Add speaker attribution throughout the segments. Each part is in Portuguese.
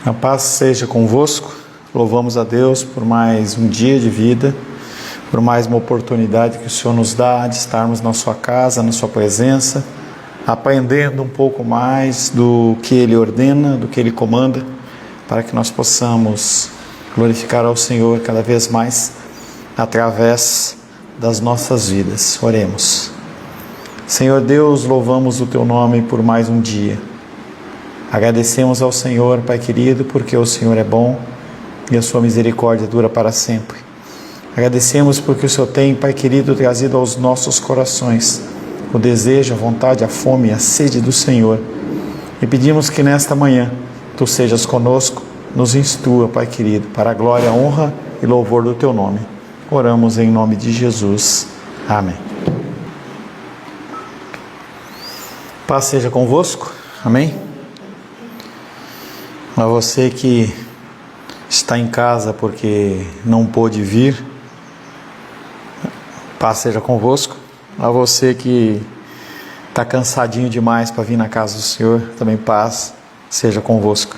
Speaker 1: A paz seja convosco. Louvamos a Deus por mais um dia de vida, por mais uma oportunidade que o Senhor nos dá de estarmos na sua casa, na sua presença, aprendendo um pouco mais do que Ele ordena, do que Ele comanda, para que nós possamos glorificar ao Senhor cada vez mais através das nossas vidas. Oremos. Senhor Deus, louvamos o Teu nome por mais um dia. Agradecemos ao Senhor, Pai querido, porque o Senhor é bom e a sua misericórdia dura para sempre. Agradecemos porque o Senhor tem, Pai querido, trazido aos nossos corações o desejo, a vontade, a fome e a sede do Senhor. E pedimos que nesta manhã Tu sejas conosco, nos instrua, Pai querido, para a glória, a honra e louvor do Teu nome. Oramos em nome de Jesus. Amém. Paz seja convosco. Amém. A você que está em casa porque não pôde vir, paz seja convosco. A você que está cansadinho demais para vir na casa do Senhor, também paz seja convosco.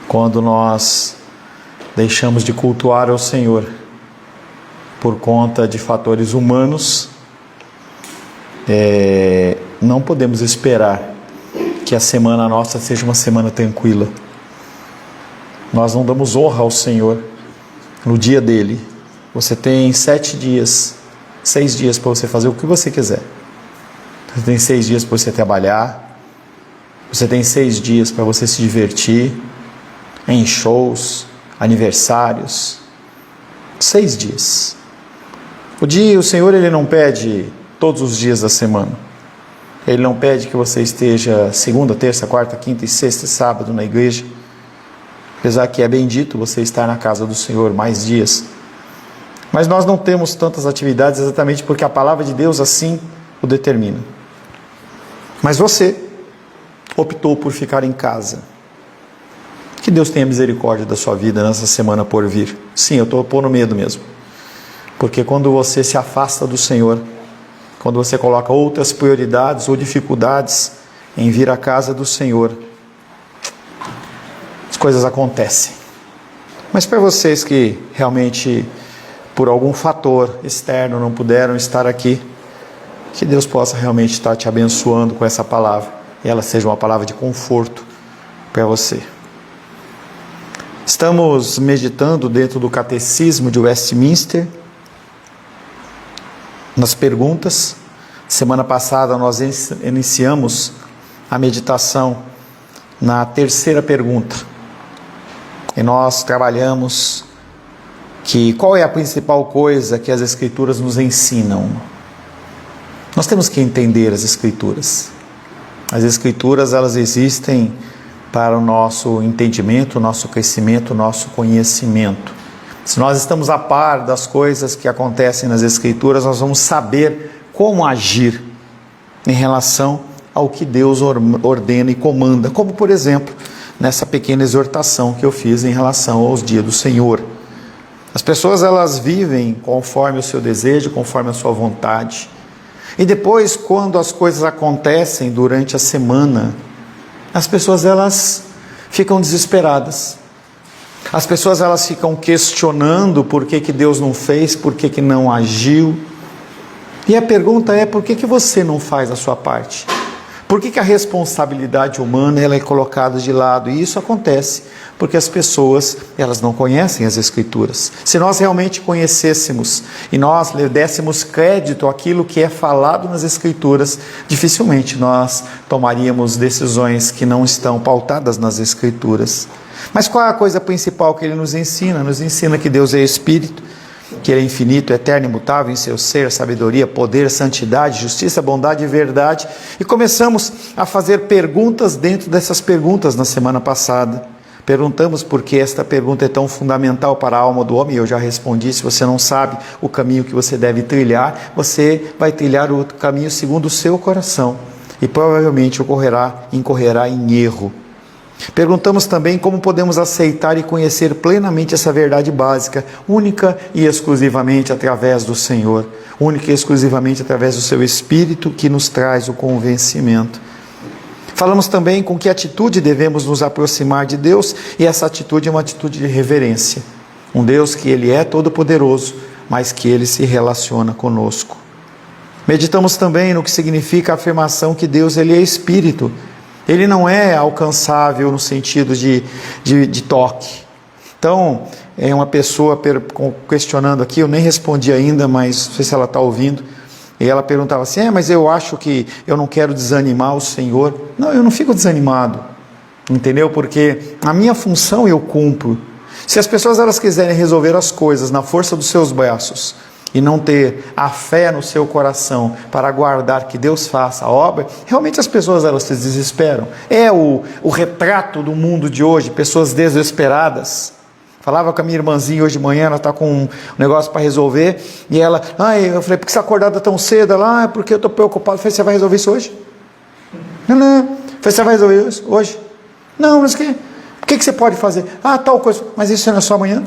Speaker 1: Quando nós deixamos de cultuar ao Senhor por conta de fatores humanos, não podemos esperar que a semana nossa seja uma semana tranquila. Nós não damos honra ao Senhor no dia dele. Você tem 6 dias para você fazer o que você quiser. Você tem 6 dias para você trabalhar. Você tem 6 dias para você se divertir em shows, aniversários. 6 dias. O Senhor, Ele não pede todos os dias da semana. Ele não pede que você esteja segunda, terça, quarta, quinta e sexta e sábado na igreja. Apesar que é bendito você estar na casa do Senhor mais dias. Mas nós não temos tantas atividades exatamente porque a palavra de Deus assim o determina. Mas você optou por ficar em casa. Que Deus tenha misericórdia da sua vida nessa semana por vir. Sim, eu estou pondo medo mesmo. Porque quando você se afasta do Senhor, quando você coloca outras prioridades ou dificuldades em vir à casa do Senhor, as coisas acontecem. Mas para vocês que realmente, por algum fator externo, não puderam estar aqui, que Deus possa realmente estar te abençoando com essa palavra, e ela seja uma palavra de conforto para você. Estamos meditando dentro do Catecismo de Westminster, nas perguntas. Semana passada nós iniciamos a meditação na 3ª pergunta. E nós trabalhamos que qual é a principal coisa que as Escrituras nos ensinam. Nós temos que entender as Escrituras. As Escrituras, elas existem para o nosso entendimento, o nosso crescimento, o nosso conhecimento. Se nós estamos a par das coisas que acontecem nas Escrituras, nós vamos saber como agir em relação ao que Deus ordena e comanda. Como, por exemplo, nessa pequena exortação que eu fiz em relação aos dias do Senhor. As pessoas, elas vivem conforme o seu desejo, conforme a sua vontade. E depois, quando as coisas acontecem durante a semana, as pessoas, elas ficam desesperadas. As pessoas, elas ficam questionando por que Deus não fez, por que não agiu. E a pergunta é, por que você não faz a sua parte? Por que a responsabilidade humana ela é colocada de lado? E isso acontece porque as pessoas, elas não conhecem as Escrituras. Se nós realmente conhecêssemos e nós dessemos crédito àquilo que é falado nas Escrituras, dificilmente nós tomaríamos decisões que não estão pautadas nas Escrituras. Mas qual é a coisa principal que ele nos ensina? Nos ensina que Deus é Espírito, que Ele é infinito, eterno, imutável em seu ser, sabedoria, poder, santidade, justiça, bondade e verdade. E começamos a fazer perguntas dentro dessas perguntas na semana passada. Perguntamos por que esta pergunta é tão fundamental para a alma do homem. Eu já respondi, se você não sabe o caminho que você deve trilhar, você vai trilhar o caminho segundo o seu coração. E provavelmente incorrerá em erro. Perguntamos também como podemos aceitar e conhecer plenamente essa verdade básica, única e exclusivamente através do Senhor, única e exclusivamente através do seu Espírito que nos traz o convencimento. Falamos também com que atitude devemos nos aproximar de Deus, e essa atitude é uma atitude de reverência. Um Deus que Ele é todo-poderoso, mas que Ele se relaciona conosco. Meditamos também no que significa a afirmação que Deus Ele é Espírito. Ele não é alcançável no sentido de toque. Então, é uma pessoa questionando aqui, eu nem respondi ainda, mas não sei se ela está ouvindo, e ela perguntava assim, mas eu acho que eu não quero desanimar o Senhor. Não, eu não fico desanimado, entendeu? Porque a minha função eu cumpro. Se as pessoas elas quiserem resolver as coisas na força dos seus braços, e não ter a fé no seu coração para aguardar que Deus faça a obra, realmente as pessoas elas se desesperam. É o retrato do mundo de hoje, pessoas desesperadas. Falava com a minha irmãzinha hoje de manhã, ela está com um negócio para resolver, e ela, eu falei, por que você acordada tão cedo? Ela, é porque eu estou preocupado. Eu falei, você vai resolver isso hoje? Não. Eu falei, você vai resolver isso hoje? Não, mas o que você pode fazer? Tal coisa, mas isso não é só amanhã?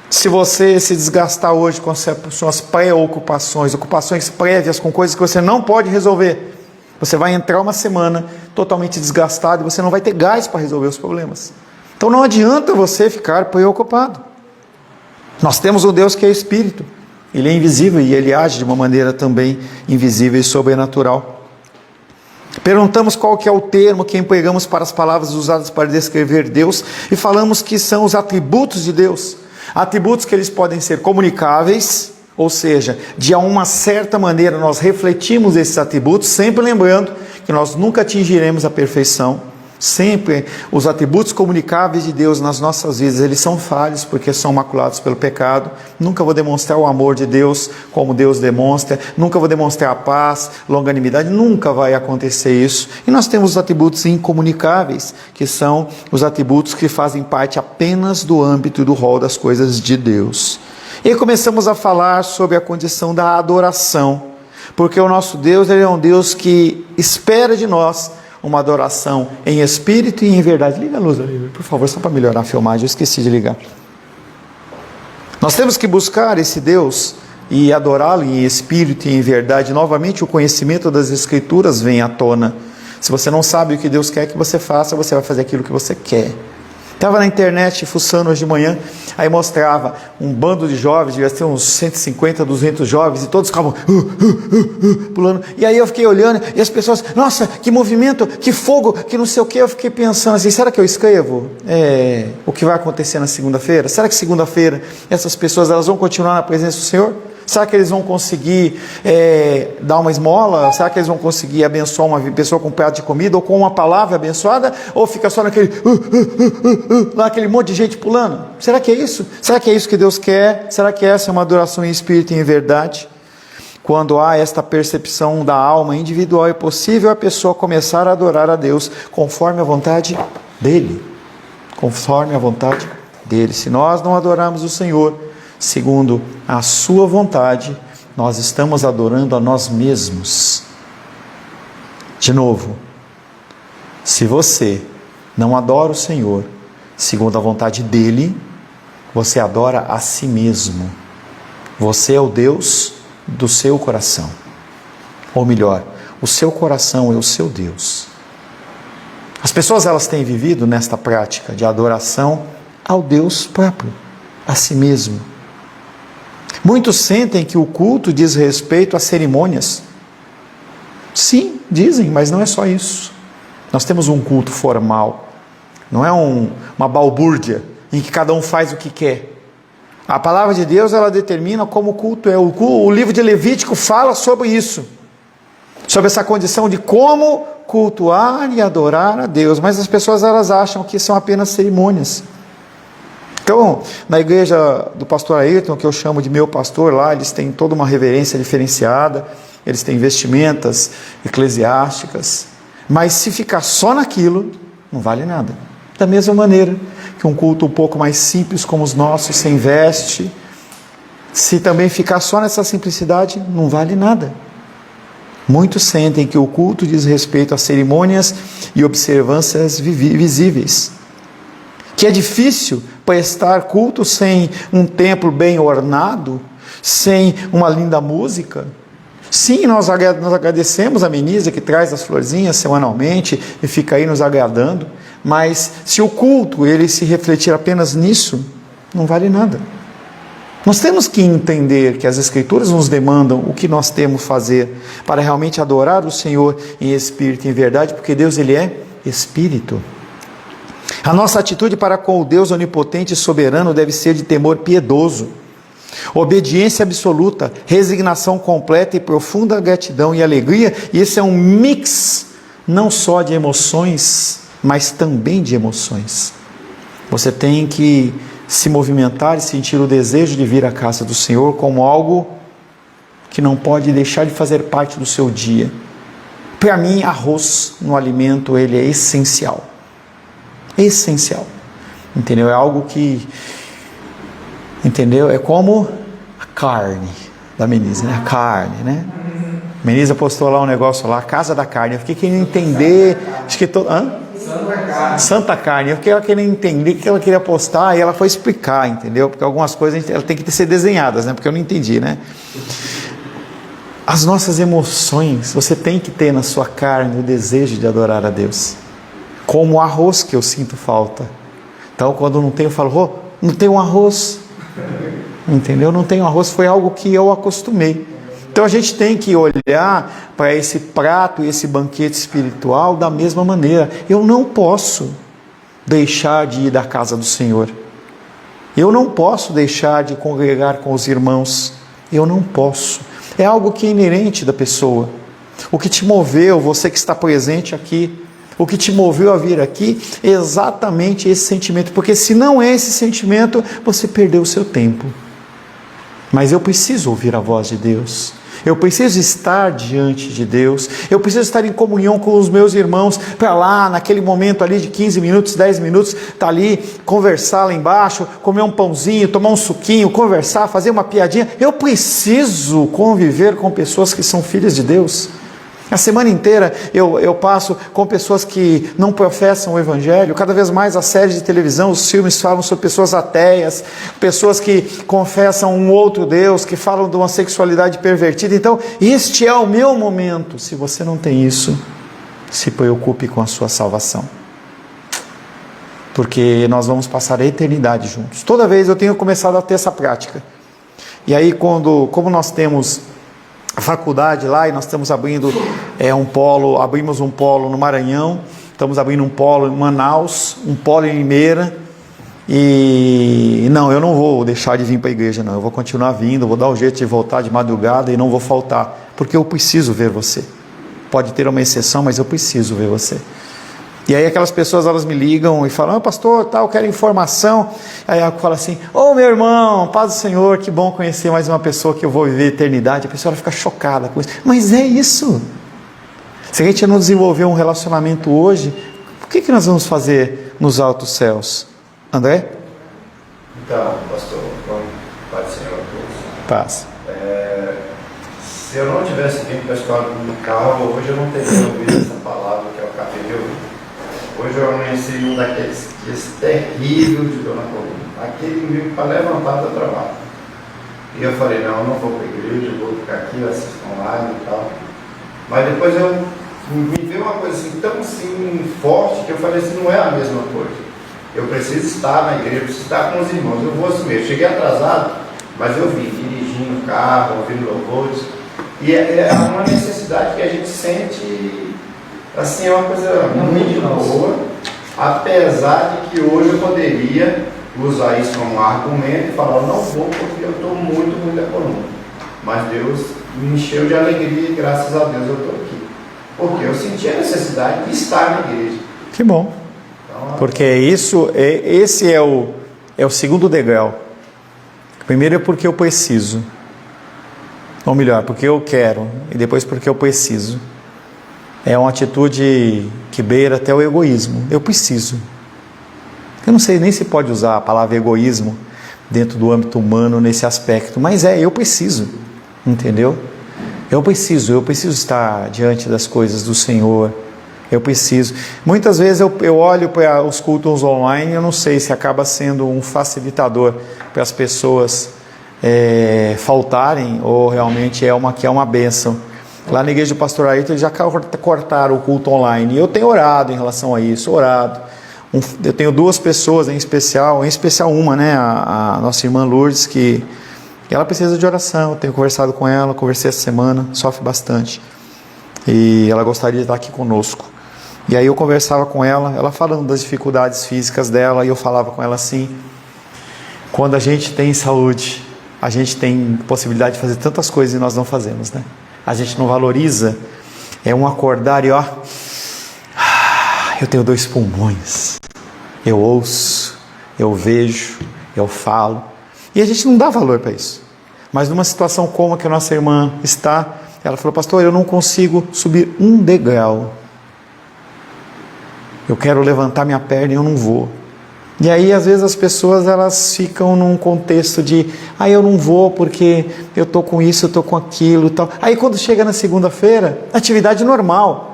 Speaker 1: Se você se desgastar hoje com as suas preocupações, ocupações prévias com coisas que você não pode resolver, você vai entrar uma semana totalmente desgastado e você não vai ter gás para resolver os problemas. Então não adianta você ficar preocupado. Nós temos um Deus que é Espírito. Ele é invisível e Ele age de uma maneira também invisível e sobrenatural. Perguntamos qual que é o termo que empregamos para as palavras usadas para descrever Deus e falamos que são os atributos de Deus. Atributos que eles podem ser comunicáveis, ou seja, de uma certa maneira nós refletimos esses atributos, sempre lembrando que nós nunca atingiremos a perfeição. Sempre os atributos comunicáveis de Deus nas nossas vidas, eles são falhos porque são maculados pelo pecado. Nunca vou demonstrar o amor de Deus como Deus demonstra, nunca vou demonstrar a paz, longanimidade, nunca vai acontecer isso. E nós temos os atributos incomunicáveis, que são os atributos que fazem parte apenas do âmbito do rol das coisas de Deus. E começamos a falar sobre a condição da adoração, porque o nosso Deus, Ele é um Deus que espera de nós uma adoração em espírito e em verdade. Liga a luz ali, por favor, só para melhorar a filmagem, eu esqueci de ligar. Nós temos que buscar esse Deus e adorá-lo em espírito e em verdade. Novamente o conhecimento das Escrituras vem à tona. Se você não sabe o que Deus quer que você faça, você vai fazer aquilo que você quer. Estava na internet fuçando hoje de manhã, aí mostrava um bando de jovens, devia ter uns 150, 200 jovens, e todos ficavam pulando. E aí eu fiquei olhando, e as pessoas, nossa, que movimento, que fogo, que não sei o que. Eu fiquei pensando assim, será que eu escrevo o que vai acontecer na segunda-feira? Será que segunda-feira essas pessoas elas vão continuar na presença do Senhor? Será que eles vão conseguir dar uma esmola? Será que eles vão conseguir abençoar uma pessoa com um prato de comida ou com uma palavra abençoada? Ou fica só naquele lá aquele monte de gente pulando? Será que é isso? Será que é isso que Deus quer? Será que essa é uma adoração em espírito e em verdade? Quando há esta percepção da alma individual, é possível a pessoa começar a adorar a Deus conforme a vontade dEle. Conforme a vontade dEle. Se nós não adorarmos o Senhor segundo a sua vontade, nós estamos adorando a nós mesmos. De novo, se você não adora o Senhor segundo a vontade dEle, você adora a si mesmo. Você é o Deus do seu coração. Ou melhor, o seu coração é o seu Deus. As pessoas elas têm vivido nesta prática de adoração ao Deus próprio, a si mesmo. Muitos sentem que o culto diz respeito a cerimônias. Sim, dizem, mas não é só isso. Nós temos um culto formal, não é uma balbúrdia em que cada um faz o que quer. A palavra de Deus ela determina como o culto é. O livro de Levítico fala sobre isso, sobre essa condição de como cultuar e adorar a Deus, mas as pessoas elas acham que são apenas cerimônias. Então, na igreja do pastor Ayrton, que eu chamo de meu pastor, lá eles têm toda uma reverência diferenciada, eles têm vestimentas eclesiásticas, mas se ficar só naquilo, não vale nada. Da mesma maneira que um culto um pouco mais simples como os nossos, sem veste, se também ficar só nessa simplicidade, não vale nada. Muitos sentem que o culto diz respeito a cerimônias e observâncias visíveis, que é difícil prestar culto sem um templo bem ornado, sem uma linda música, Sim, nós agradecemos a Menísia que traz as florzinhas semanalmente e fica aí nos agradando, mas se o culto ele se refletir apenas nisso, não vale nada. Nós temos que entender que as Escrituras nos demandam o que nós temos que fazer para realmente adorar o Senhor em espírito e em verdade, porque Deus ele é Espírito. A nossa atitude para com o Deus onipotente e soberano deve ser de temor piedoso, obediência absoluta, resignação completa e profunda gratidão e alegria, e esse é um mix não só de emoções, mas também de emoções. Você tem que se movimentar e sentir o desejo de vir à casa do Senhor como algo que não pode deixar de fazer parte do seu dia. Para mim, arroz no alimento, ele é essencial. Essencial. Entendeu? É algo que... Entendeu? É como a carne da Menísia, né? A carne, né? Menísia postou lá um negócio lá, Casa da Carne. Eu fiquei querendo entender... Acho que todo... Hã? Santa Carne. Eu fiquei querendo entender o que ela queria postar e ela foi explicar, entendeu? Porque algumas coisas ela tem que ser desenhadas, né? Porque eu não entendi, né? As nossas emoções, você tem que ter na sua carne o desejo de adorar a Deus. Como o arroz que eu sinto falta. Então, quando não tenho, eu falo, oh, não tem um arroz. Entendeu? Não tenho arroz, foi algo que eu acostumei. Então a gente tem que olhar para esse prato e esse banquete espiritual da mesma maneira. Eu não posso deixar de ir da casa do Senhor. Eu não posso deixar de congregar com os irmãos. Eu não posso. É algo que é inerente da pessoa. O que te moveu, você que está presente aqui, o que te moveu a vir aqui, é exatamente esse sentimento. Porque se não é esse sentimento, você perdeu o seu tempo. Mas eu preciso ouvir a voz de Deus. Eu preciso estar diante de Deus. Eu preciso estar em comunhão com os meus irmãos. Para lá, naquele momento ali de 15 minutos, 10 minutos, estar ali, conversar lá embaixo, comer um pãozinho, tomar um suquinho, conversar, fazer uma piadinha. Eu preciso conviver com pessoas que são filhas de Deus. A semana inteira eu passo com pessoas que não professam o Evangelho. Cada vez mais as séries de televisão, os filmes falam sobre pessoas ateias, pessoas que confessam um outro Deus, que falam de uma sexualidade pervertida. Então, este é o meu momento. Se você não tem isso, se preocupe com a sua salvação. Porque nós vamos passar a eternidade juntos. Toda vez eu tenho começado a ter essa prática. E aí, como nós temos a faculdade lá, e nós estamos abrindo abrimos um polo no Maranhão, estamos abrindo um polo em Manaus, um polo em Limeira, e não, eu não vou deixar de vir para a igreja, não, eu vou continuar vindo, vou dar um jeito de voltar de madrugada e não vou faltar, porque eu preciso ver você. Pode ter uma exceção, mas eu preciso ver você. E aí aquelas pessoas, elas me ligam e falam, pastor, tal, quero informação. Aí eu falo assim, meu irmão, paz do Senhor, que bom conhecer mais uma pessoa que eu vou viver a eternidade. A pessoa ela fica chocada com isso. Mas é isso. Se a gente não desenvolver um relacionamento hoje, o que nós vamos fazer nos altos céus? André?
Speaker 2: Então, pastor, paz do Senhor a todos.
Speaker 1: Paz.
Speaker 2: Se eu não tivesse vindo para a escola do carro, hoje eu não teria ouvido essa palavra que eu acabei de ouvir. Hoje eu amanheci um daqueles dias terríveis de dor na coluna. Aquele domingo para levantar do trabalho. E eu falei, não, eu não vou para a igreja, eu vou ficar aqui, eu assisto online e tal. Mas depois me veio uma coisa assim, tão assim, forte, que eu falei assim, não é a mesma coisa. Eu preciso estar na igreja, eu preciso estar com os irmãos. Eu vou assim mesmo. Cheguei atrasado, mas eu vim dirigindo o carro, ouvindo louvores. E é uma necessidade que a gente sente... Assim, é uma coisa muito boa, apesar de que hoje eu poderia usar isso como argumento e falar, não vou porque eu estou muito ruim da coluna. Mas Deus me encheu de alegria e graças a Deus eu estou aqui. Porque eu senti a necessidade de estar na igreja.
Speaker 1: Que bom. Então, porque esse é o segundo degrau. Primeiro é porque eu preciso. Ou melhor, porque eu quero. E depois porque eu preciso. É uma atitude que beira até o egoísmo. Eu preciso. Eu não sei nem se pode usar a palavra egoísmo dentro do âmbito humano nesse aspecto, mas eu preciso, entendeu? Eu preciso estar diante das coisas do Senhor. Eu preciso. Muitas vezes eu olho para os cultos online, eu não sei se acaba sendo um facilitador para as pessoas faltarem, ou realmente que é uma bênção. Lá na igreja do pastor Ayrton, eles já cortaram o culto online. E eu tenho orado em relação a isso, orado. Eu tenho duas pessoas em especial uma, né, a nossa irmã Lourdes, que ela precisa de oração. Eu tenho conversado com ela, conversei essa semana, sofre bastante. E ela gostaria de estar aqui conosco. E aí eu conversava com ela falando das dificuldades físicas dela, e eu falava com ela assim: quando a gente tem saúde, a gente tem possibilidade de fazer tantas coisas e nós não fazemos, né? A gente não valoriza. É um acordar e eu tenho 2 pulmões, eu ouço, eu vejo, eu falo, e a gente não dá valor para isso. Mas numa situação como a que a nossa irmã está, ela falou: pastor, eu não consigo subir um degrau, eu quero levantar minha perna e eu não vou. E aí às vezes as pessoas elas ficam num contexto de eu não vou porque eu estou com isso, eu estou com aquilo e tal. Aí quando chega na segunda-feira, atividade normal.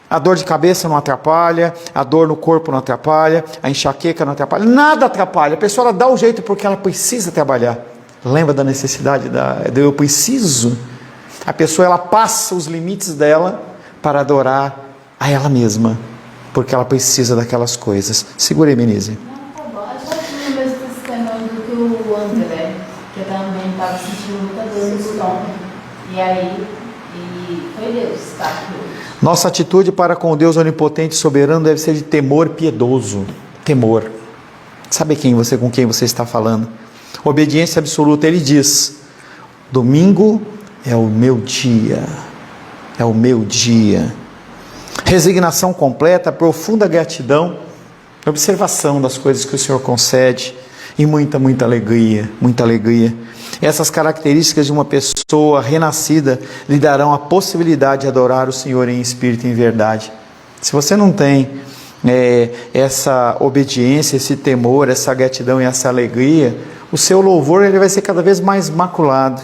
Speaker 1: A dor de cabeça não atrapalha, a dor no corpo não atrapalha, a enxaqueca não atrapalha, nada atrapalha. A pessoa ela dá o jeito porque ela precisa trabalhar. Lembra da necessidade do eu preciso? A pessoa ela passa os limites dela para adorar a ela mesma, porque ela precisa daquelas coisas. Segura aí, Menise.
Speaker 3: O mesmo testemunho do que o André, que também estava sentindo muita dor no estômago. E aí, foi Deus que está aqui hoje.
Speaker 1: Nossa atitude para com Deus onipotente e soberano deve ser de temor piedoso. Temor. Sabe com quem você está falando? Obediência absoluta. Ele diz: domingo é o meu dia. É o meu dia. Resignação completa, profunda gratidão, observação das coisas que o Senhor concede e muita alegria, muita alegria. Essas características de uma pessoa renascida lhe darão a possibilidade de adorar o Senhor em espírito e em verdade. Se você não tem essa obediência, esse temor, essa gratidão e essa alegria, o seu louvor ele vai ser cada vez mais maculado.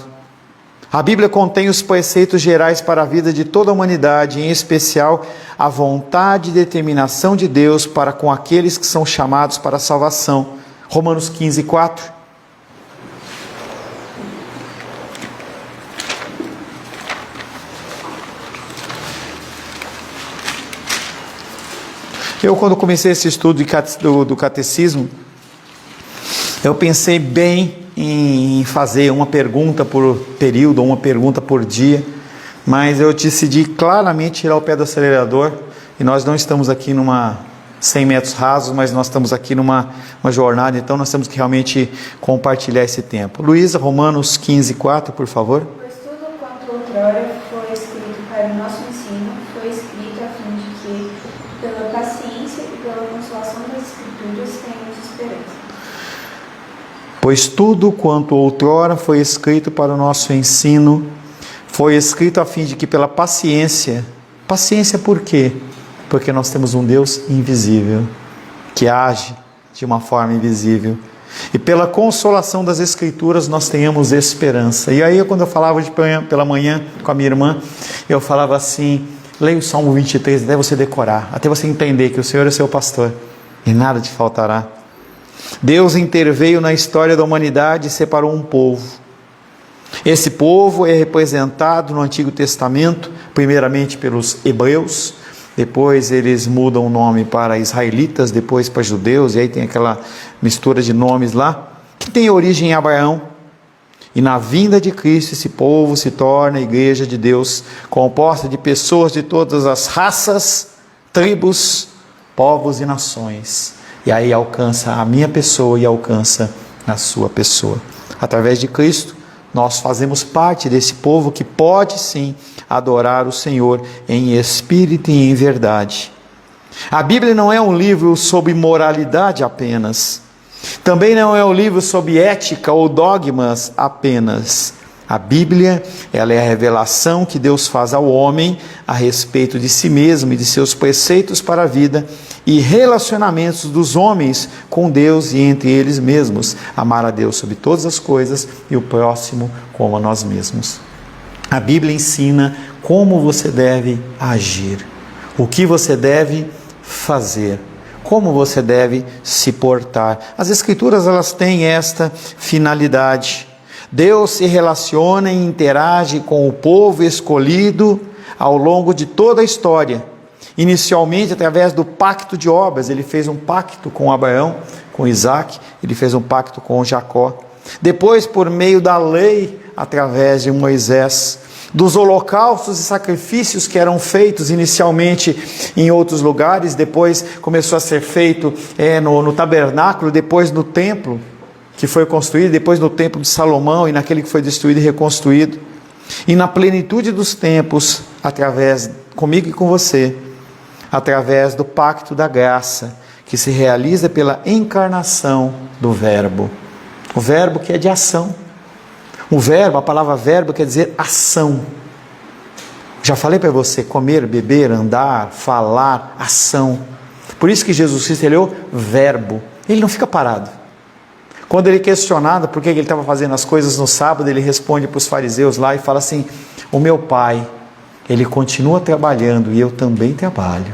Speaker 1: A Bíblia contém os preceitos gerais para a vida de toda a humanidade, em especial a vontade e determinação de Deus para com aqueles que são chamados para a salvação. Romanos 15, 4. Eu, quando comecei esse estudo do catecismo, eu pensei bem em fazer uma pergunta por período, ou uma pergunta por dia, mas eu decidi claramente tirar o pé do acelerador, e nós não estamos aqui 100 metros rasos, mas nós estamos aqui numa jornada, então nós temos que realmente compartilhar esse tempo. Luísa, Romanos 15, 4, por favor.
Speaker 4: Pois tudo quanto outrora foi escrito para o nosso ensino, foi escrito a fim de que, pela paciência e pela consolação das Escrituras, tenhamos esperança.
Speaker 1: Pois tudo quanto outrora foi escrito para o nosso ensino, foi escrito a fim de que pela paciência por quê? Porque nós temos um Deus invisível, que age de uma forma invisível, e pela consolação das Escrituras nós tenhamos esperança. E aí quando eu falava pela manhã com a minha irmã, eu falava assim: leia o Salmo 23 até você decorar, até você entender que o Senhor é seu pastor e nada te faltará. Deus interveio na história da humanidade e separou um povo. Esse povo é representado no Antigo Testamento, primeiramente pelos hebreus, depois eles mudam o nome para israelitas, depois para judeus, e aí tem aquela mistura de nomes lá, que tem origem em Abraão. E na vinda de Cristo, esse povo se torna a igreja de Deus, composta de pessoas de todas as raças, tribos, povos e nações. E aí alcança a minha pessoa e alcança a sua pessoa. Através de Cristo, nós fazemos parte desse povo que pode sim adorar o Senhor em espírito e em verdade. A Bíblia não é um livro sobre moralidade apenas. Também não é um livro sobre ética ou dogmas apenas. A Bíblia, ela é a revelação que Deus faz ao homem a respeito de si mesmo e de seus preceitos para a vida e relacionamentos dos homens com Deus e entre eles mesmos. Amar a Deus sobre todas as coisas e o próximo como a nós mesmos. A Bíblia ensina como você deve agir, o que você deve fazer, como você deve se portar. As Escrituras, elas têm esta finalidade. Deus se relaciona e interage com o povo escolhido ao longo de toda a história. Inicialmente através do pacto de obras, ele fez um pacto com Abraão, com Isaac, ele fez um pacto com Jacó. Depois por meio da lei, através de Moisés, dos holocaustos e sacrifícios que eram feitos inicialmente em outros lugares, depois começou a ser feito no tabernáculo, depois no templo que foi construído, depois no templo de Salomão e naquele que foi destruído e reconstruído. E na plenitude dos tempos, através, comigo e com você, através do pacto da graça, que se realiza pela encarnação do Verbo. O Verbo que é de ação. O verbo, a palavra verbo quer dizer ação. Já falei para você, comer, beber, andar, falar, ação. Por isso que Jesus Cristo, ele é o verbo. Ele não fica parado. Quando ele é questionado por que ele estava fazendo as coisas no sábado, ele responde para os fariseus lá e fala assim: o meu Pai, ele continua trabalhando e eu também trabalho.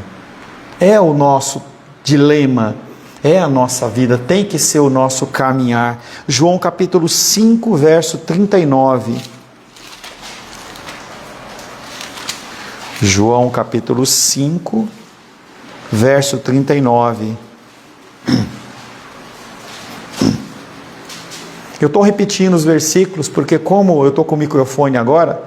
Speaker 1: É o nosso dilema, é a nossa vida, tem que ser o nosso caminhar. João capítulo 5, verso 39. João capítulo 5, verso 39. Eu estou repetindo os versículos porque como eu estou com o microfone agora,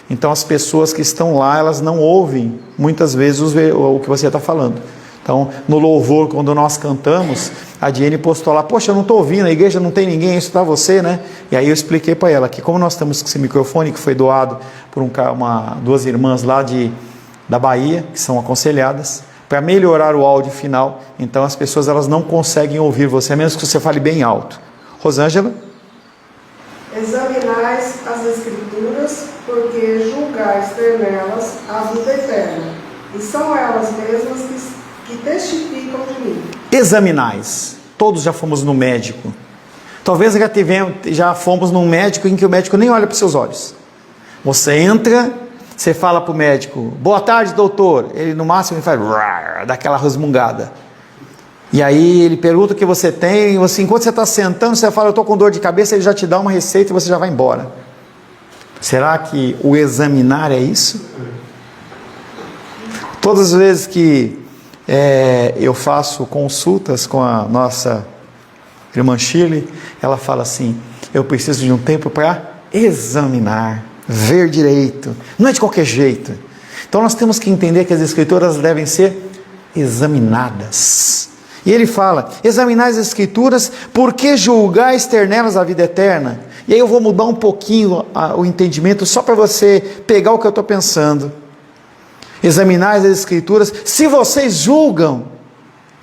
Speaker 1: então as pessoas que estão lá, elas não ouvem muitas vezes o que você está falando. Então, no louvor, quando nós cantamos, a Diene postou lá: poxa, eu não estou ouvindo, a igreja não tem ninguém, isso para você, né? E aí eu expliquei para ela que como nós estamos com esse microfone que foi doado por duas irmãs lá da Bahia, que são aconselhadas, para melhorar o áudio final, então as pessoas elas não conseguem ouvir você, a menos que você fale bem alto. Rosângela?
Speaker 5: Examinais as Escrituras, porque julgais ter nelas a vida eterna, e são elas mesmas que testificam de mim.
Speaker 1: Examinais. Todos já fomos no médico. Talvez já fomos num médico em que o médico nem olha para os seus olhos. Você entra, você fala para o médico: boa tarde, doutor. Ele no máximo ele faz dá aquela resmungada. E aí ele pergunta o que você tem, e você, enquanto você está sentando, você fala: eu estou com dor de cabeça, ele já te dá uma receita e você já vai embora. Será que o examinar é isso? Todas as vezes que eu faço consultas com a nossa irmã Shirley, ela fala assim: eu preciso de um tempo para examinar, ver direito, não é de qualquer jeito. Então nós temos que entender que as Escrituras devem ser examinadas. E ele fala: examinai as Escrituras, porque julgais ter nelas a vida eterna. E aí eu vou mudar um pouquinho o entendimento, só para você pegar o que eu estou pensando. Examinai as Escrituras, se vocês julgam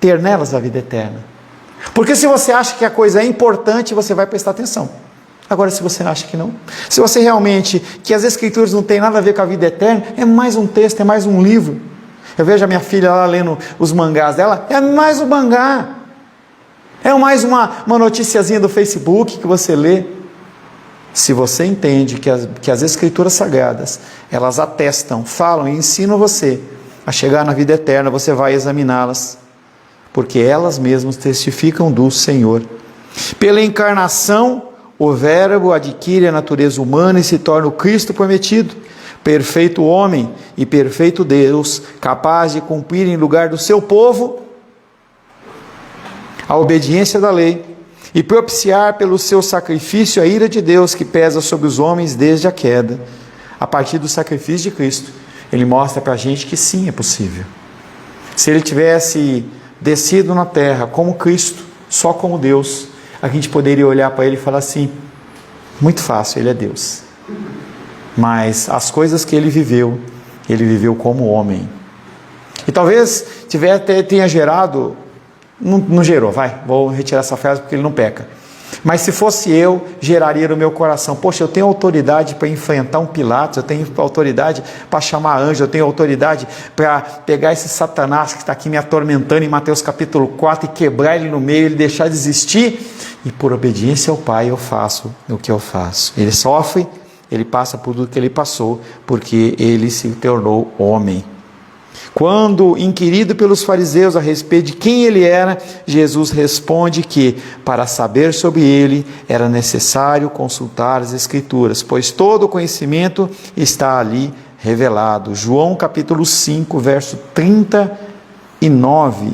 Speaker 1: ter nelas a vida eterna. Porque se você acha que a coisa é importante, você vai prestar atenção. Agora, se você acha que não, se você realmente, que as Escrituras não tem nada a ver com a vida eterna, é mais um texto, é mais um livro. Eu vejo a minha filha lá lendo os mangás dela, é mais um mangá. É mais uma noticiazinha do Facebook que você lê. Se você entende que as Escrituras Sagradas, elas atestam, falam e ensinam você a chegar na vida eterna, você vai examiná-las, porque elas mesmas testificam do Senhor. Pela encarnação, o Verbo adquire a natureza humana e se torna o Cristo prometido, perfeito homem e perfeito Deus, capaz de cumprir em lugar do seu povo a obediência da lei, e propiciar pelo seu sacrifício a ira de Deus que pesa sobre os homens desde a queda. A partir do sacrifício de Cristo, ele mostra para a gente que sim, é possível. Se ele tivesse descido na terra como Cristo, só como Deus, a gente poderia olhar para ele e falar assim: muito fácil, ele é Deus. Mas as coisas que ele viveu como homem. E talvez tenha gerado... Não gerou, vou retirar essa frase porque ele não peca. Mas se fosse eu, geraria no meu coração: poxa, eu tenho autoridade para enfrentar um Pilatos, eu tenho autoridade para chamar anjo, eu tenho autoridade para pegar esse Satanás que está aqui me atormentando em Mateus capítulo 4 e quebrar ele no meio, ele deixar de existir, e por obediência ao Pai eu faço o que eu faço. Ele sofre, ele passa por tudo que ele passou, porque ele se tornou homem. Quando inquirido pelos fariseus a respeito de quem ele era, Jesus responde que, para saber sobre ele, era necessário consultar as Escrituras, pois todo o conhecimento está ali revelado. João capítulo 5, verso 39.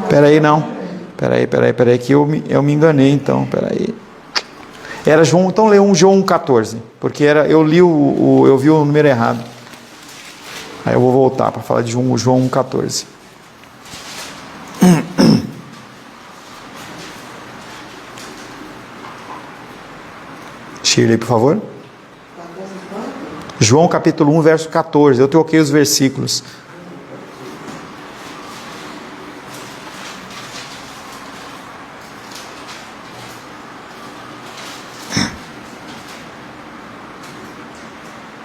Speaker 1: Peraí, que eu me enganei então, peraí. Era João, então lê João 1,14, porque eu vi o número errado. Aí eu vou voltar para falar de João 1,14. Shirley, por favor. João capítulo 1, verso 14. Eu troquei os versículos.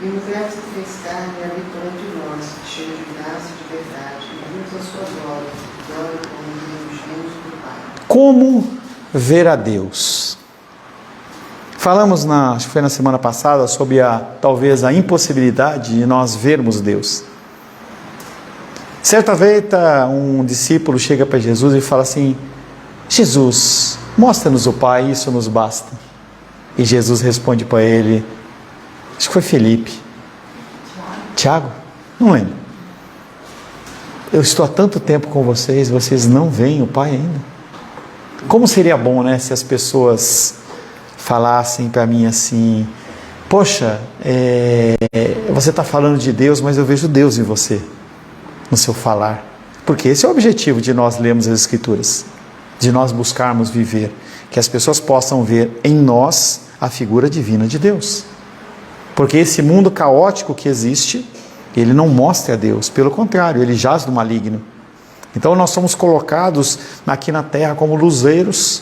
Speaker 5: E o Verbo se fez carne e habitou entre nós, cheio de graça e de verdade, e vimos as suas obras, glória como unigênito do Pai.
Speaker 1: Como ver a Deus? Falamos, acho que foi na semana passada, sobre talvez a impossibilidade de nós vermos Deus. Certa vez um discípulo chega para Jesus e fala assim: Jesus, mostra-nos o Pai, isso nos basta. E Jesus responde para ele, acho que foi Felipe. Tiago? Não lembro. Eu estou há tanto tempo com vocês, vocês não veem o Pai ainda? Como seria bom, né, se as pessoas falassem para mim assim: poxa, você está falando de Deus, mas eu vejo Deus em você, no seu falar. Porque esse é o objetivo de nós lermos as Escrituras, de nós buscarmos viver, que as pessoas possam ver em nós a figura divina de Deus. Porque esse mundo caótico que existe, ele não mostra a Deus, pelo contrário, ele jaz do maligno. Então nós somos colocados aqui na terra como luzeiros,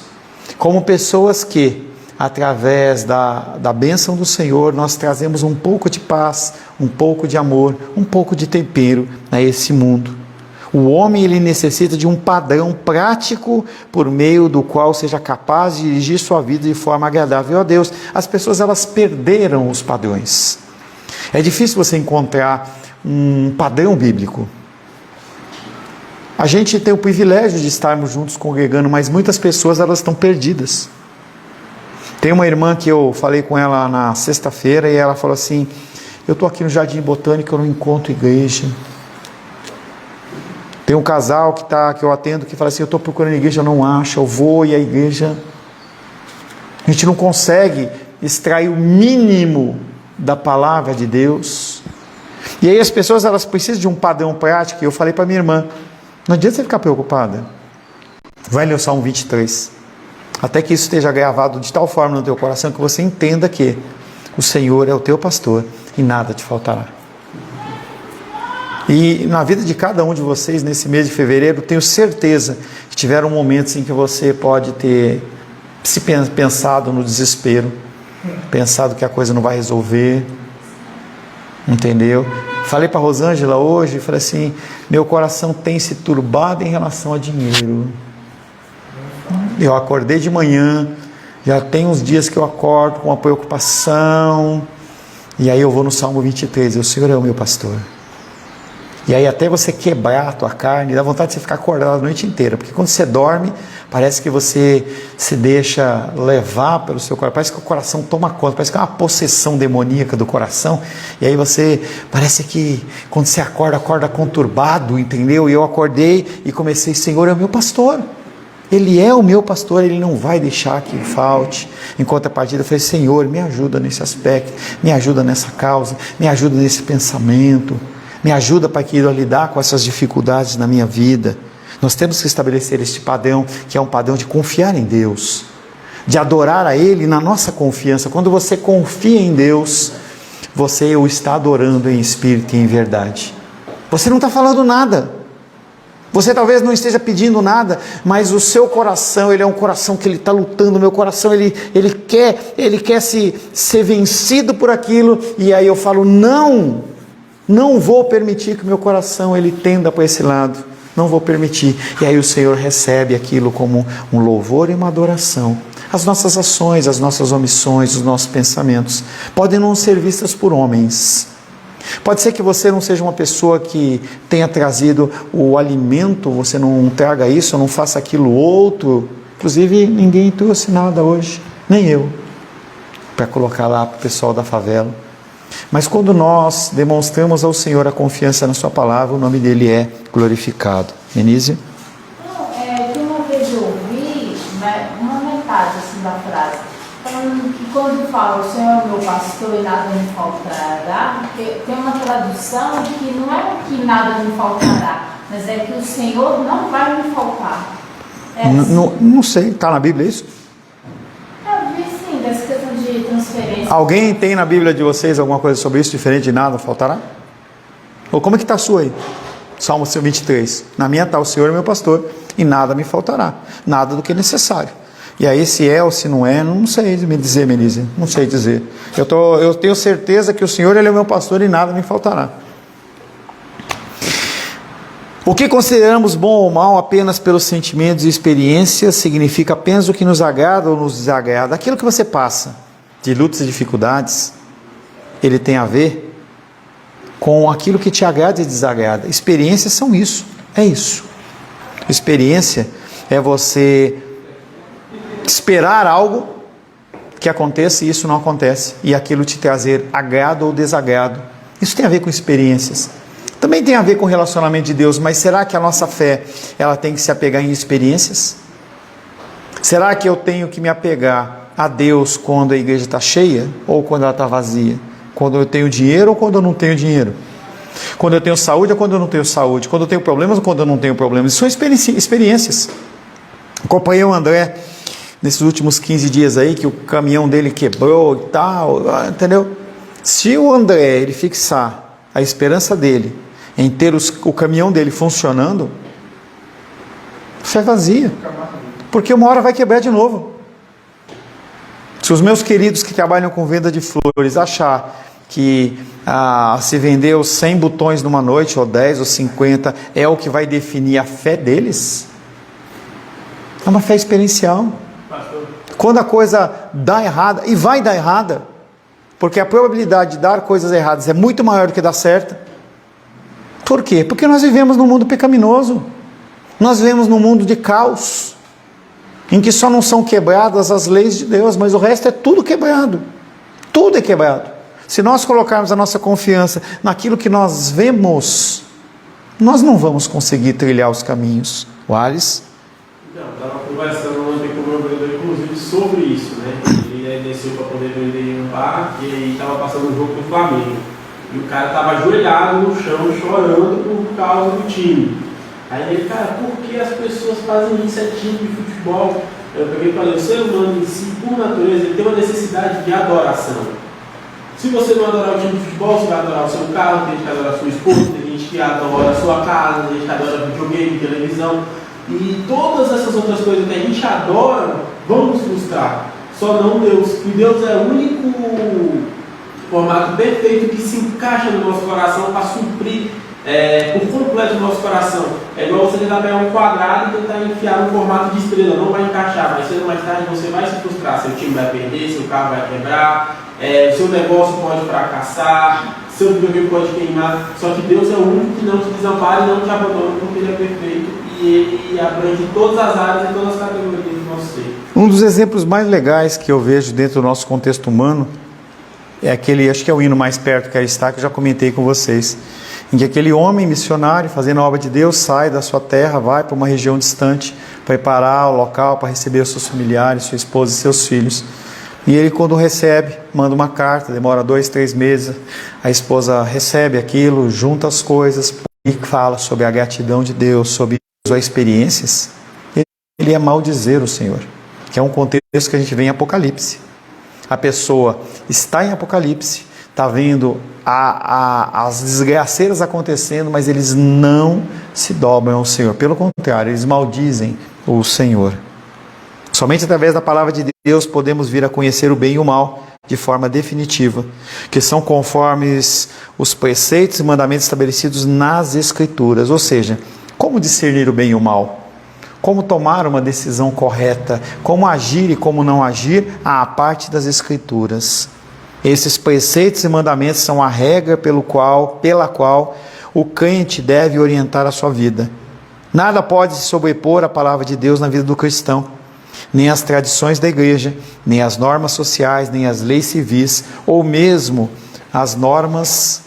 Speaker 1: como pessoas que, através da bênção do Senhor, nós trazemos um pouco de paz, um pouco de amor, um pouco de tempero a esse mundo. O homem, ele necessita de um padrão prático por meio do qual seja capaz de dirigir sua vida de forma agradável a Deus. As pessoas, elas perderam os padrões. É difícil você encontrar um padrão bíblico. A gente tem o privilégio de estarmos juntos congregando, mas muitas pessoas, elas estão perdidas. Tem uma irmã que eu falei com ela na sexta-feira e ela falou assim: eu estou aqui no Jardim Botânico, eu não encontro igreja. Tem um casal que eu atendo que fala assim: eu estou procurando igreja, eu não acho, eu vou e a igreja... A gente não consegue extrair o mínimo da palavra de Deus. E aí as pessoas, elas precisam de um padrão prático. E eu falei para minha irmã: não adianta você ficar preocupada. Vai ler o Salmo 23. Até que isso esteja gravado de tal forma no teu coração que você entenda que o Senhor é o teu pastor e nada te faltará. E na vida de cada um de vocês, nesse mês de fevereiro, tenho certeza que tiveram momentos em que você pode ter se pensado no desespero, pensado que a coisa não vai resolver, entendeu? Falei para a Rosângela hoje, falei assim: meu coração tem se turbado em relação a dinheiro. Eu acordei de manhã, já tem uns dias que eu acordo com uma preocupação, e aí eu vou no Salmo 23, o Senhor é o meu pastor. E aí até você quebrar a tua carne, dá vontade de você ficar acordado a noite inteira, porque quando você dorme, parece que você se deixa levar pelo seu coração, parece que o coração toma conta, parece que é uma possessão demoníaca do coração, e aí parece que quando você acorda conturbado, entendeu? E eu acordei e comecei: Senhor é o meu pastor, Ele é o meu pastor, Ele não vai deixar que falte. Em contrapartida, eu falei: Senhor, me ajuda nesse aspecto, me ajuda nessa causa, me ajuda nesse pensamento, me ajuda para que eu lidar com essas dificuldades na minha vida. Nós temos que estabelecer este padrão, que é um padrão de confiar em Deus, de adorar a Ele na nossa confiança. Quando você confia em Deus, você o está adorando em espírito e em verdade. Você não está falando nada, você talvez não esteja pedindo nada, mas o seu coração, ele é um coração que ele está lutando. O meu coração, ele quer ser vencido por aquilo, e aí eu falo: não vou permitir que o meu coração ele tenda para esse lado, não vou permitir. E aí o Senhor recebe aquilo como um louvor e uma adoração. As nossas ações, as nossas omissões, os nossos pensamentos podem não ser vistas por homens, Pode ser que você não seja uma pessoa que tenha trazido o alimento, você não traga isso, não faça aquilo outro. Inclusive, ninguém trouxe nada hoje, nem eu, para colocar lá para o pessoal da favela. Mas quando nós demonstramos ao Senhor a confiança na sua palavra, o nome dele é glorificado. Menísia?
Speaker 3: Não, que uma vez eu ouvi, né, uma metade assim, da frase, falando que quando fala o Senhor é meu pastor e nada me faltará, porque tem uma tradução de que não é que nada me faltará, mas é que o Senhor não vai me faltar.
Speaker 1: Não sei, está na Bíblia isso?
Speaker 3: Eu vi sim, dessa questão de transferência.
Speaker 1: Alguém tem na Bíblia de vocês alguma coisa sobre isso, diferente de nada faltará? Ou como é que está a sua aí? Salmo 23. Na minha está: o Senhor é meu pastor e nada me faltará. Nada do que é necessário. E aí, se é ou se não é, não sei me dizer, Melise. Não sei dizer. Eu tenho certeza que o Senhor, ele é meu pastor e nada me faltará. O que consideramos bom ou mal apenas pelos sentimentos e experiências significa apenas o que nos agrada ou nos desagrada. Aquilo que você passa de lutas e dificuldades, ele tem a ver com aquilo que te agrada e desagrada. Experiências são isso, é isso. Experiência é você esperar algo que aconteça e isso não acontece, e aquilo te trazer agrado ou desagrado. Isso tem a ver com experiências. Também tem a ver com o relacionamento de Deus, mas será que a nossa fé, ela tem que se apegar em experiências? Será que eu tenho que me apegar a Deus quando a igreja está cheia ou quando ela está vazia? Quando eu tenho dinheiro ou quando eu não tenho dinheiro? Quando eu tenho saúde ou quando eu não tenho saúde? Quando eu tenho problemas ou quando eu não tenho problemas? Isso são experiências. Acompanhei o André nesses últimos 15 dias aí, que o caminhão dele quebrou e tal, entendeu? Se o André, ele fixar a esperança dele em ter o caminhão dele funcionando, fé vazia, porque uma hora vai quebrar de novo. Se os meus queridos que trabalham com venda de flores achar que se vendeu 100 botões numa noite, ou 10 ou 50, é o que vai definir a fé deles, é uma fé experiencial. Quando a coisa dá errada, e vai dar errada, porque a probabilidade de dar coisas erradas é muito maior do que dar certa. Por quê? Porque nós vivemos num mundo pecaminoso, nós vivemos num mundo de caos, em que só não são quebradas as leis de Deus, mas o resto é tudo quebrado, tudo é quebrado. Se nós colocarmos a nossa confiança naquilo que nós vemos, nós não vamos conseguir trilhar os caminhos. O Alice?
Speaker 6: Não, estava conversando ontem com o meu vendedor, inclusive, sobre isso, né? Ele desceu para poder vender em um bar e estava passando um jogo com o Flamengo. E o cara estava ajoelhado no chão, chorando por causa do time. Aí ele, cara, por que as pessoas fazem isso? É time de futebol. Eu peguei e falei, o ser humano em si, por natureza, ele tem uma necessidade de adoração. Se você não adorar o time de futebol, você vai adorar o seu carro, tem gente que adora a sua esposa, tem gente que adora a sua casa, tem gente que adora videogame, televisão. E todas essas outras coisas que a gente adora vão nos frustrar. Só não Deus. E Deus é o único formato perfeito que se encaixa no nosso coração para suprir por completo o nosso coração. É igual você tentar pegar um quadrado e tentar enfiar no formato de estrela. Não vai encaixar, mas cedo ou mais tarde você vai se frustrar. Seu time vai perder, seu carro vai quebrar, seu negócio pode fracassar, seu videogame pode queimar. Só que Deus é o único que não te desampara e não te abandona, porque Ele é perfeito. E Ele abrange todas as áreas e todas as categorias do nosso ser.
Speaker 1: Um dos exemplos mais legais que eu vejo dentro do nosso contexto humano é aquele, acho que é o hino mais perto que está, que eu já comentei com vocês, em que aquele homem missionário, fazendo a obra de Deus, sai da sua terra, vai para uma região distante, preparar o local para receber os seus familiares, sua esposa e seus filhos. E ele, quando recebe, manda uma carta, demora 2, 3 meses, a esposa recebe aquilo, junta as coisas e fala sobre a gratidão de Deus, sobre as experiências. Ele é maldizer o Senhor, que é um contexto que a gente vê em Apocalipse. A pessoa está em Apocalipse, está vendo as desgraceiras acontecendo, mas eles não se dobram ao Senhor. Pelo contrário, eles maldizem o Senhor. Somente através da palavra de Deus podemos vir a conhecer o bem e o mal de forma definitiva, que são conformes os preceitos e mandamentos estabelecidos nas Escrituras. Ou seja, como discernir o bem e o mal? Como tomar uma decisão correta? Como agir e como não agir? À parte das Escrituras. Esses preceitos e mandamentos são a regra pela qual o crente deve orientar a sua vida. Nada pode se sobrepor à palavra de Deus na vida do cristão, nem as tradições da igreja, nem as normas sociais, nem as leis civis, ou mesmo as normas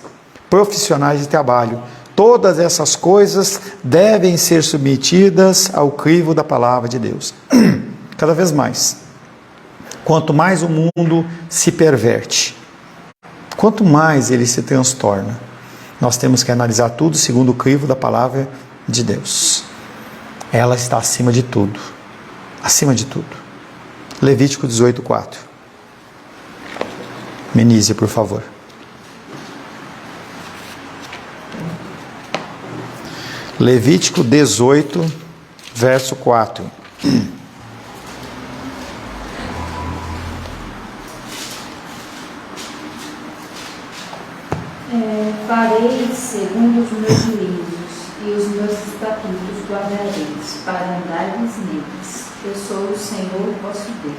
Speaker 1: profissionais de trabalho. Todas essas coisas devem ser submetidas ao crivo da palavra de Deus. Cada vez mais. Quanto mais o mundo se perverte, quanto mais ele se transtorna, nós temos que analisar tudo segundo o crivo da palavra de Deus. Ela está acima de tudo. Acima de tudo. Levítico 18:4. Menise, por favor. Levítico 18, verso 4.
Speaker 3: Farei segundo os meus juízos, e os meus estatutos guardareis, para andares neles. Eu sou o Senhor vosso Deus.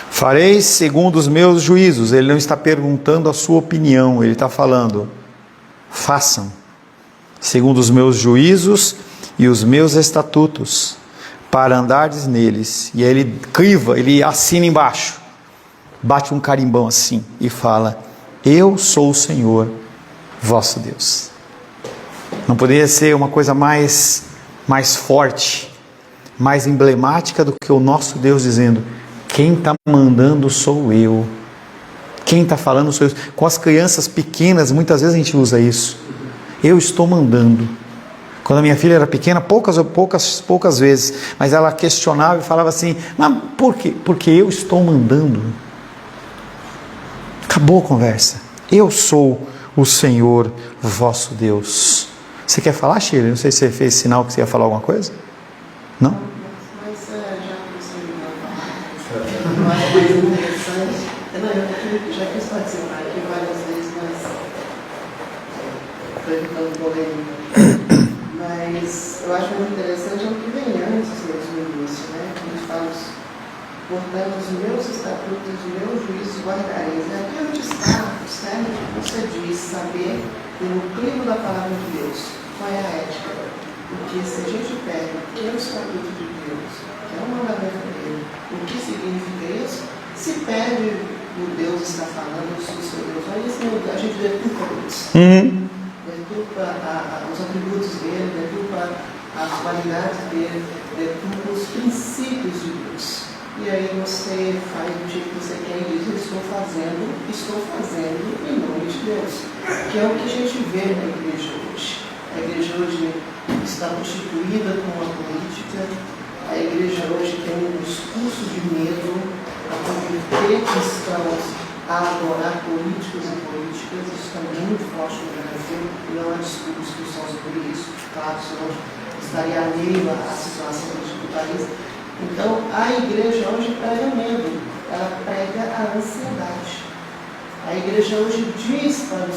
Speaker 1: Farei segundo os meus juízos. Ele não está perguntando a sua opinião, ele está falando: façam segundo os meus juízos e os meus estatutos, para andares neles. E aí ele criva, ele assina embaixo, bate um carimbão assim e fala: eu sou o Senhor vosso Deus. Não poderia ser uma coisa mais forte, mais emblemática do que o nosso Deus dizendo: quem está mandando sou eu. Quem está falando sou eu. Com as crianças pequenas, muitas vezes a gente usa isso. Eu estou mandando. Quando a minha filha era pequena, poucas vezes, mas ela questionava e falava assim: mas por quê? Porque eu estou mandando. Acabou a conversa. Eu sou o Senhor vosso Deus. Você quer falar, Shirley? Não sei se você fez sinal que você ia falar alguma coisa. Não?
Speaker 5: Mas já que você não acho mais interessante. Eu já quis participar aqui várias vezes, mas estou evitando polêmica. Mas eu acho muito interessante o que vem antes mesmo no início, né? Que ele fala: portanto, os meus estatutos, os meus juízos guardareis. Aqui é onde está o cerne que você diz saber, e no clima da palavra de Deus, qual é a ética. Porque se a gente pega o que é o estatuto de Deus, que é o mandamento dele, o que significa isso, se perde o Deus está falando, o seu Deus. Aí a gente deturpa Deus. Deturpa os atributos dele, deturpa as qualidades dele, deturpa os princípios de Deus. E aí você faz do jeito que você quer e diz: eu estou fazendo em nome de Deus. Que é o que a gente vê na igreja hoje. A igreja hoje está constituída com uma política, a igreja hoje tem um discurso de medo, a converter cristãos a adorar políticos e políticas. Isso está muito forte no Brasil, e não há discussão sobre isso. Claro, senão estaria alheio à situação do país. Então, a igreja hoje prega medo, ela prega a ansiedade. A igreja hoje diz para os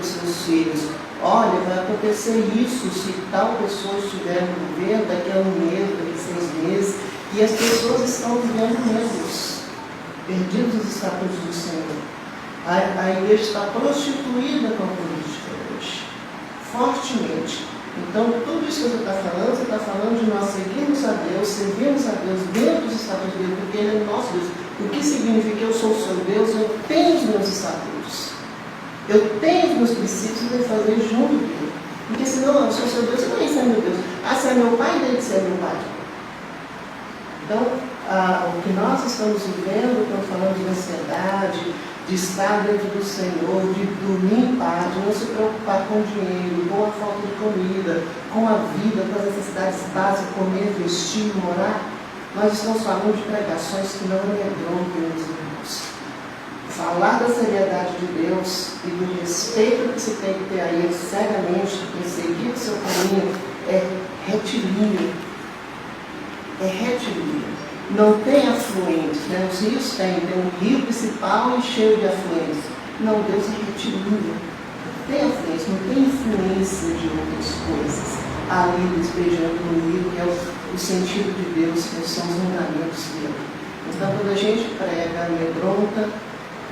Speaker 5: seus filhos: olha, vai acontecer isso se tal pessoa estiver no governo daqui a 1 mês, daqui a 6 meses, e as pessoas estão vivendo medos, perdidos os estatutos do Senhor. A igreja está prostituída com a política hoje, fortemente. Então, tudo isso que você está falando de nós seguirmos a Deus, servirmos a Deus dentro dos estatutos dele, porque ele é o nosso Deus. O que significa: eu sou o seu Deus, eu tenho os meus estatutos, eu tenho os meus princípios, eu devo fazer junto dele. Porque senão, eu sou o seu Deus, você não é meu Deus. Ah, você é meu pai, daí que você é meu pai. Então, o que nós estamos vivendo, quando falamos de ansiedade, de estar dentro do Senhor, de dormir em paz, de não se preocupar com o dinheiro, com a falta de comida, com a vida, com as necessidades básicas, comer, vestir, morar, nós estamos falando de pregações que não amedrontam, meus irmãos. Falar da seriedade de Deus e do respeito que se tem que ter a Ele cegamente, em seguir o seu caminho, é retilíneo. É retilíneo. Não tem afluentes, né? Os rios tem um rio principal e cheio de afluentes. Não, Deus é retilíneo. Não tem afluentes, não tem influência de outras coisas ali despejando no rio, que é o sentido de Deus, que são os mandamentos dele. Então, quando a gente prega, amedronta,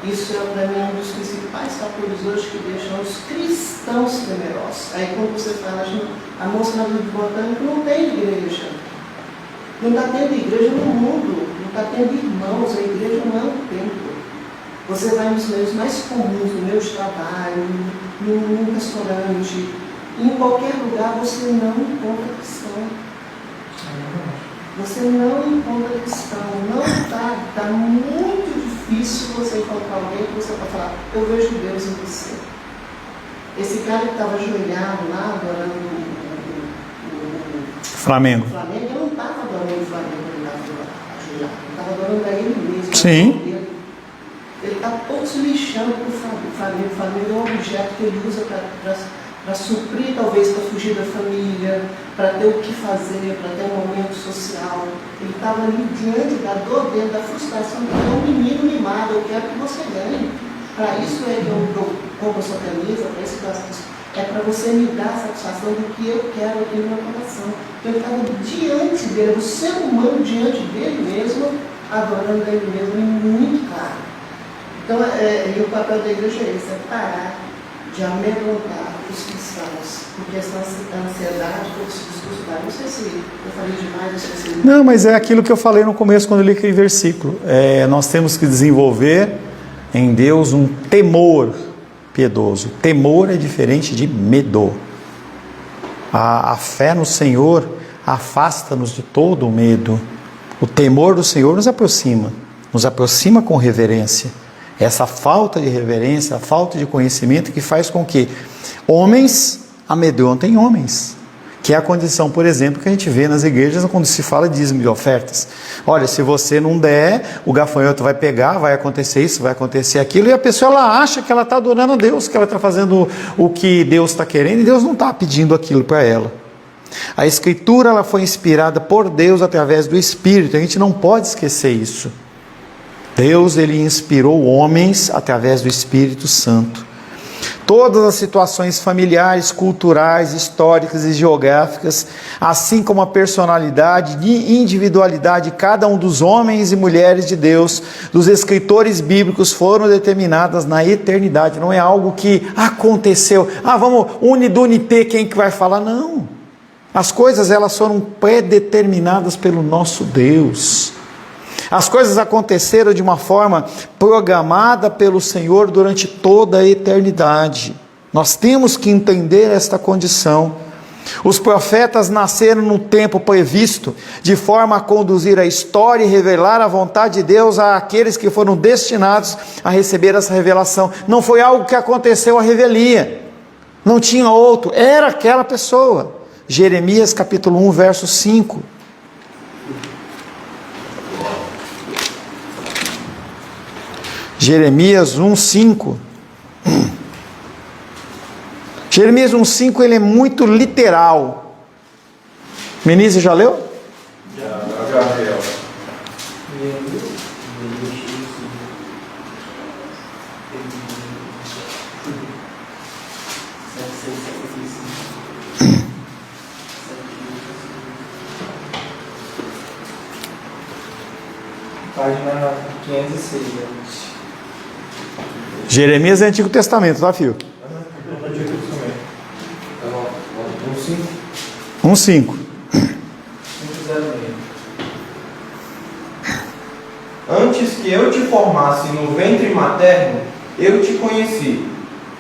Speaker 5: Isso é para mim um dos principais fatores hoje que deixam os cristãos temerosos. Aí quando você fala, a moça na vida botânica não tem igreja. Não está tendo igreja no mundo, não está tendo irmãos, a igreja não é um templo. Você vai nos meios mais comuns, no meio de trabalho, num restaurante, em qualquer lugar você não encontra cristão. Você não encontra cristão, não está muito difícil você encontrar alguém que você vai falar, eu vejo Deus em você. Esse cara que estava ajoelhado lá, adorando o
Speaker 1: Flamengo.
Speaker 5: Flamengo, eu não estava adorando o Flamengo, ele estava ajoelhado, ele estava adorando a ele mesmo.
Speaker 1: Sim.
Speaker 5: Ele está todo se lixando para o Flamengo. O Flamengo é um objeto que ele usa para suprir, talvez, para fugir da família, para ter o que fazer, para ter um momento social. Ele estava ali diante da dor dele, da frustração de ter um menino mimado. Eu quero que você ganhe. Para isso é que eu compro a sua camisa, para isso que eu faço. É para você me dar a satisfação do que eu quero aqui no meu coração. Então ele estava diante dele, o ser humano diante dele mesmo, adorando ele mesmo, e muito claro. Então, e o papel da igreja é esse, é parar de amedrontar os cristãos, porque essa ansiedade, todo esse discurso vai. Não sei se eu falei demais, não sei se...
Speaker 1: Não, mas é aquilo que eu falei no começo quando eu li aquele versículo. Nós temos que desenvolver em Deus um temor piedoso. Temor é diferente de medo. A fé no Senhor afasta-nos de todo o medo. O temor do Senhor nos aproxima com reverência. Essa falta de reverência, a falta de conhecimento que faz com que homens amedrontem homens. Que é a condição, por exemplo, que a gente vê nas igrejas quando se fala de dízimo de ofertas. Olha, se você não der, o gafanhoto vai pegar, vai acontecer isso, vai acontecer aquilo, e a pessoa ela acha que ela está adorando a Deus, que ela está fazendo o que Deus está querendo, e Deus não está pedindo aquilo para ela. A Escritura ela foi inspirada por Deus através do Espírito, a gente não pode esquecer isso. Deus ele inspirou homens através do Espírito Santo. Todas as situações familiares, culturais, históricas e geográficas, assim como a personalidade e individualidade de cada um dos homens e mulheres de Deus, dos escritores bíblicos, foram determinadas na eternidade. Não é algo que aconteceu. Vamos unidunité, quem que vai falar? Não. As coisas elas foram predeterminadas pelo nosso Deus. As coisas aconteceram de uma forma programada pelo Senhor durante toda a eternidade. Nós temos que entender esta condição. Os profetas nasceram no tempo previsto, de forma a conduzir a história e revelar a vontade de Deus àqueles que foram destinados a receber essa revelação. Não foi algo que aconteceu à revelia. Não tinha outro, era aquela pessoa. Jeremias capítulo 1, verso 5. Jeremias 1,5. Jeremias 1,5 ele é muito literal. Menise, já leu?
Speaker 2: Já.
Speaker 7: Página 506.
Speaker 1: Jeremias é Antigo Testamento, tá, filho? 1,5.
Speaker 7: Antes que eu te formasse no ventre materno, eu te conheci.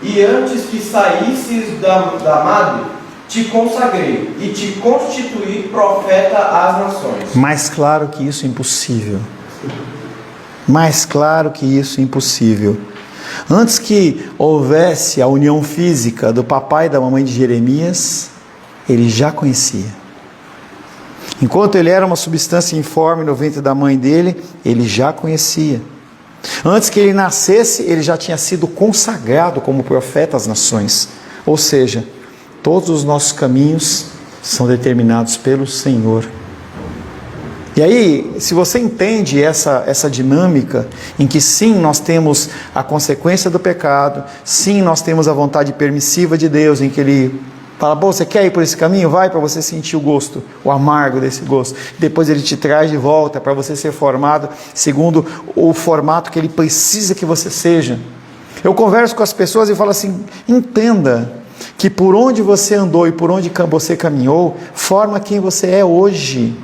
Speaker 7: E antes que saísses da madre, te consagrei e te constituí profeta às nações.
Speaker 1: Mais claro que isso, impossível. Mais claro que isso, impossível. Antes que houvesse a união física do papai e da mamãe de Jeremias, ele já conhecia. Enquanto ele era uma substância informe no ventre da mãe dele, ele já conhecia. Antes que ele nascesse, ele já tinha sido consagrado como profeta às nações. Ou seja, todos os nossos caminhos são determinados pelo Senhor. E aí, se você entende essa dinâmica, em que sim, nós temos a consequência do pecado, sim, nós temos a vontade permissiva de Deus, em que Ele Fala, pô, você quer ir por esse caminho? Vai, para você sentir o gosto, o amargo desse gosto. Depois ele te traz de volta para você ser formado segundo o formato que ele precisa que você seja. Eu converso com as pessoas e falo assim, entenda que por onde você andou e por onde você caminhou, forma quem você é hoje.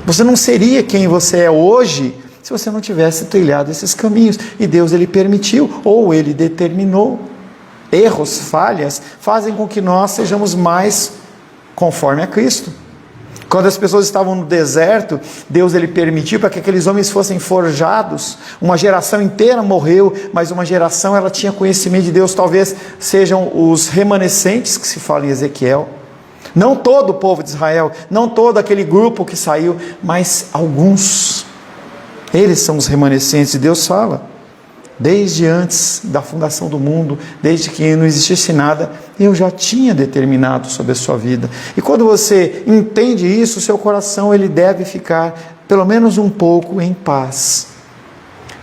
Speaker 1: Você não seria quem você é hoje se você não tivesse trilhado esses caminhos. E Deus, ele permitiu, ou ele determinou. Erros, falhas, fazem com que nós sejamos mais conforme a Cristo. Quando as pessoas estavam no deserto, Deus, ele permitiu para que aqueles homens fossem forjados. Uma geração inteira morreu, mas uma geração, ela tinha conhecimento de Deus. Talvez sejam os remanescentes que se fala em Ezequiel. Não todo o povo de Israel, não todo aquele grupo que saiu, mas alguns. Eles são os remanescentes. E Deus fala, desde antes da fundação do mundo, desde que não existisse nada, eu já tinha determinado sobre a sua vida. E quando você entende isso, o seu coração, ele deve ficar pelo menos um pouco em paz.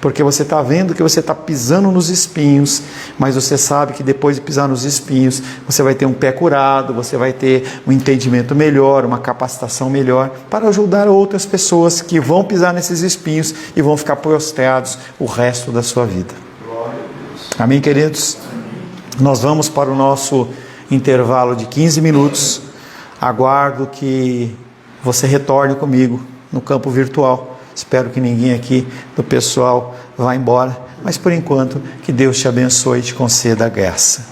Speaker 1: Porque você está vendo que você está pisando nos espinhos, mas você sabe que depois de pisar nos espinhos, você vai ter um pé curado, você vai ter um entendimento melhor, uma capacitação melhor, para ajudar outras pessoas que vão pisar nesses espinhos e vão ficar prostrados o resto da sua vida. Amém, queridos? Nós vamos para o nosso intervalo de 15 minutos. Aguardo que você retorne comigo no campo virtual. Espero que ninguém aqui do pessoal vá embora, mas por enquanto, que Deus te abençoe e te conceda a graça.